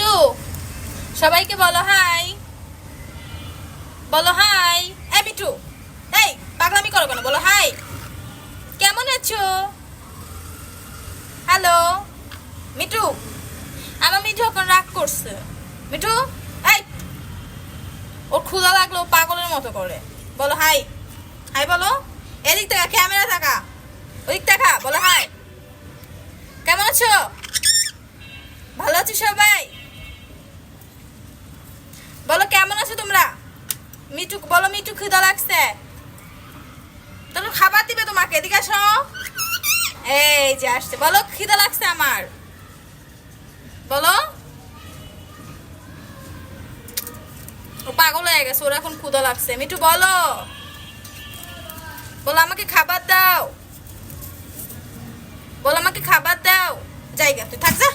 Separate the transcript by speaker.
Speaker 1: Me too সবাইকে বলো high, বলো হাই। এই মিটু, এই পাগলামি করো কেন? বলো হাই। কেমন আছো? হ্যালো মিটু। আমার মিঠু এখন রাগ করছে। মিঠু, এই ওর ক্ষুধা লাগলো, পাগলের মতো করে। বলো হাই, হাই বলো। এদিক থেকে ক্যামেরা থাকা, ওদিক দেখা, বলো হাই। কেমন আছো? ভালো আছো সবাই? বলো কেমন আছো তোমরা? মিঠু বলো, মিঠু ক্ষুধা লাগছে, তাহলে খাবার দিবে তোমাকে। এদিকে আসো। এই যে আসছে, বলো খিদা লাগছে আমার, বলো। ও পাগল হয়ে গেছে, ওর এখন ক্ষুধা লাগছে। মিঠু বলো, বলো আমাকে খাবার দাও, বলো আমাকে খাবার দাও। জায়গা তুই থাক যা।